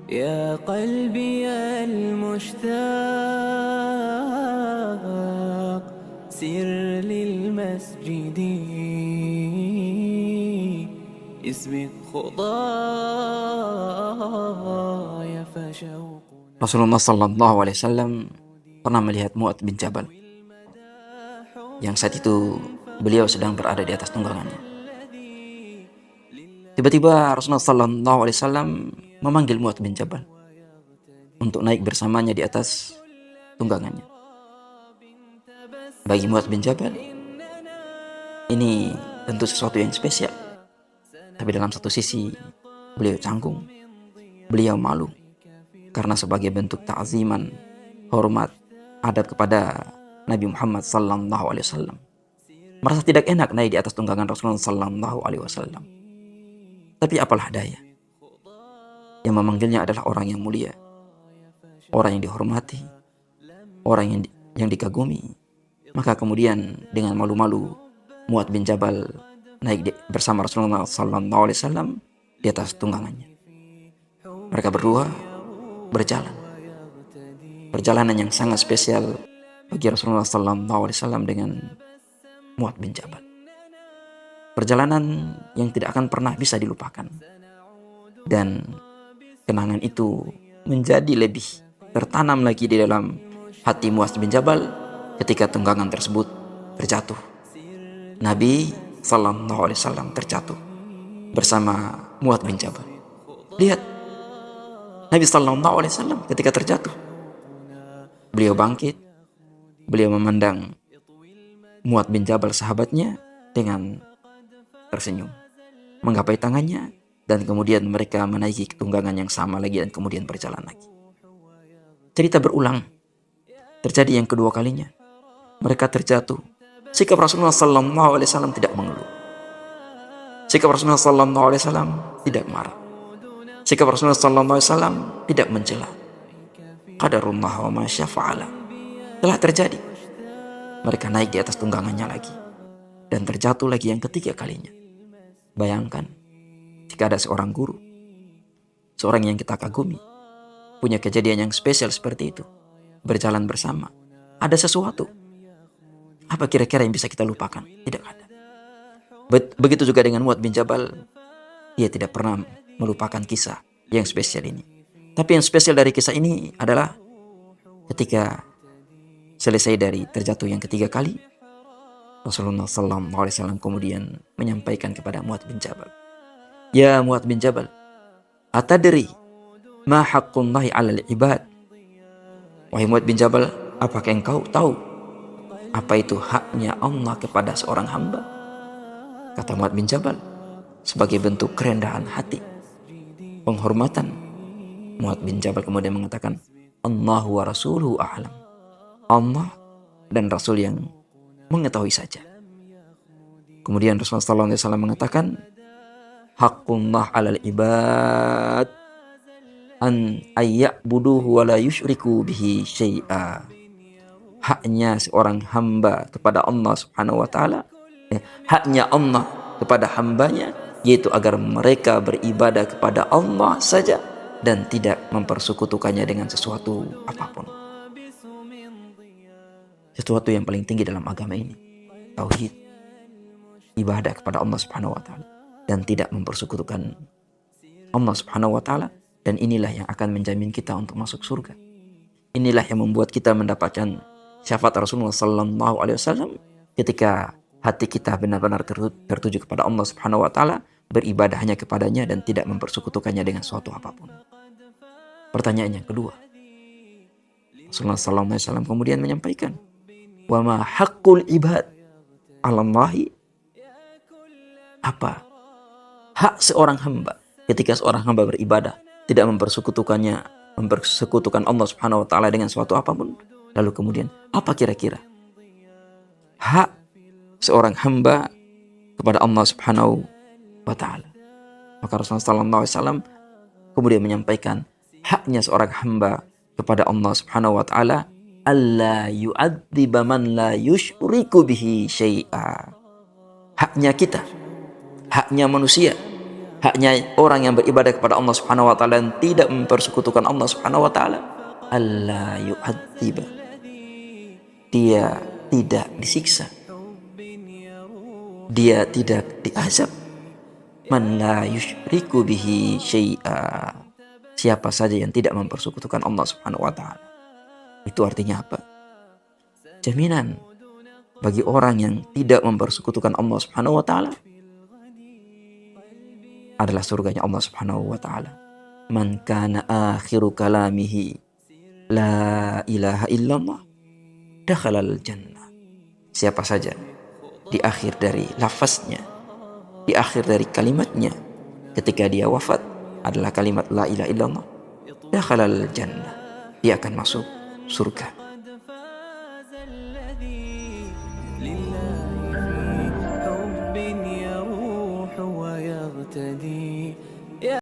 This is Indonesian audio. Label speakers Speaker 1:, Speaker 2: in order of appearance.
Speaker 1: يا قلبي المشتاق سر للمسجد اسبق خطاي فشوق.
Speaker 2: Rasulullah Sallallahu Alaihi Wasallam pernah melihat Mu'adz bin Jabal yang saat itu beliau sedang berada di atas tunggangannya. Tiba-tiba Rasulullah Sallallahu Alaihi Wasallam memanggil Mu'adz bin Jabal untuk naik bersamanya di atas tunggangannya. Bagi Mu'adz bin Jabal, ini tentu sesuatu yang spesial. Tapi dalam satu sisi, beliau canggung, beliau malu. Karena sebagai bentuk ta'ziman, hormat, adab kepada Nabi Muhammad Sallallahu Alaihi Wasallam, merasa tidak enak naik di atas tunggangan Rasulullah Sallallahu Alaihi Wasallam. Tapi apalah daya, yang memanggilnya adalah orang yang mulia, orang yang dihormati, orang yang dikagumi. Maka kemudian dengan malu-malu Mu'adz bin Jabal naik bersama Rasulullah Sallallahu Alaihi Wasallam di atas tunggangannya. Mereka berdua berjalan, perjalanan yang sangat spesial bagi Rasulullah Sallallahu Alaihi Wasallam dengan Mu'adz bin Jabal. Perjalanan yang tidak akan pernah bisa dilupakan, dan kenangan itu menjadi lebih tertanam lagi di dalam hati Mu'adz bin Jabal ketika tunggangan tersebut terjatuh. Nabi Sallallahu Alaihi Wasallam terjatuh bersama Mu'adz bin Jabal. Lihat, Nabi Sallallahu Alaihi Wasallam ketika terjatuh, beliau bangkit, beliau memandang Mu'adz bin Jabal sahabatnya dengan tersenyum, menggapai tangannya, dan kemudian mereka menaiki tunggangan yang sama lagi dan kemudian berjalan lagi. Cerita berulang, terjadi yang kedua kalinya. Mereka terjatuh. Sikap Rasulullah Sallallahu Alaihi Wasallam tidak mengeluh. Sikap Rasulullah Sallallahu Alaihi Wasallam tidak marah. Sikap Rasulullah Sallallahu Alaihi Wasallam tidak mencela. Qadarullah wa ma syaa fa'ala. Telah terjadi. Mereka naik di atas tunggangannya lagi dan terjatuh lagi yang ketiga kalinya. Bayangkan jika ada seorang guru, seorang yang kita kagumi, punya kejadian yang spesial seperti itu, berjalan bersama, ada sesuatu. Apa kira-kira yang bisa kita lupakan? Tidak ada. Begitu juga dengan Mu'adz bin Jabal. Ia tidak pernah melupakan kisah yang spesial ini. Tapi yang spesial dari kisah ini adalah ketika selesai dari terjatuh yang ketiga kali, Rasulullah Sallallahu Alaihi Wasallam kemudian menyampaikan kepada Mu'adz bin Jabal, "Ya Mu'adz bin Jabal, atadri ma haqqullahi 'alal ibad?" Wahai Mu'adz bin Jabal, apakah engkau tahu apa itu haknya Allah kepada seorang hamba? Kata Mu'adz bin Jabal, sebagai bentuk kerendahan hati, penghormatan, Mu'adz bin Jabal kemudian mengatakan, Allahu wa rasuluhu a'lam. Allah dan Rasul yang mengetahui saja. Kemudian Rasulullah SAW mengatakan, haqqullah 'alal ibad an ayya'buduhu wa la yusyriku bihi syai'a. Haknya seorang hamba kepada Allah Subhanahu wa taala, haknya Allah kepada hambanya, yaitu agar mereka beribadah kepada Allah saja dan tidak mempersekutukannya dengan sesuatu apapun. Sesuatu yang paling tinggi dalam agama ini, tauhid, ibadah kepada Allah Subhanahu wa taala dan tidak mempersekutukan Allah Subhanahu wa taala, dan inilah yang akan menjamin kita untuk masuk surga. Inilah yang membuat kita mendapatkan syafaat Rasulullah Sallallahu Alaihi Wasallam ketika hati kita benar-benar tertuju kepada Allah Subhanahu wa taala, beribadah hanya kepadanya dan tidak mempersekutukannya dengan suatu apapun. Pertanyaan yang kedua, Rasulullah Sallallahu Alaihi Wasallam kemudian menyampaikan, wa ma haqqul ibad 'alallahi? Apa hak seorang hamba ketika seorang hamba beribadah tidak mempersekutukan Allah Subhanahu wa taala dengan suatu apapun? Lalu kemudian apa kira-kira hak seorang hamba kepada Allah Subhanahu wa taala? Maka Rasulullah sallallahu alaihi wasallam kemudian menyampaikan haknya seorang hamba kepada Allah Subhanahu wa taala, alla yu'adziba man la yusyriku bihi syai'a. Haknya kita, haknya manusia, haknya orang yang beribadah kepada Allah Subhanahu wa taala dan tidak mempersekutukan Allah Subhanahu wa taala, alla yu'adziba, dia tidak disiksa, dia tidak diazab, man la yusyriku bihi syai'a, siapa saja yang tidak mempersekutukan Allah Subhanahu wa taala. Itu artinya apa? Jaminan bagi orang yang tidak mempersekutukan Allah Subhanahu wa taala adalah surganya Allah Subhanahu wa taala. Man kana akhiru kalamihi la ilaha illallah dakhalal jannah. Siapa saja di akhir dari lafaznya, di akhir dari kalimatnya ketika dia wafat adalah kalimat la ilaha illallah, dakhalal jannah, dia akan masuk surga.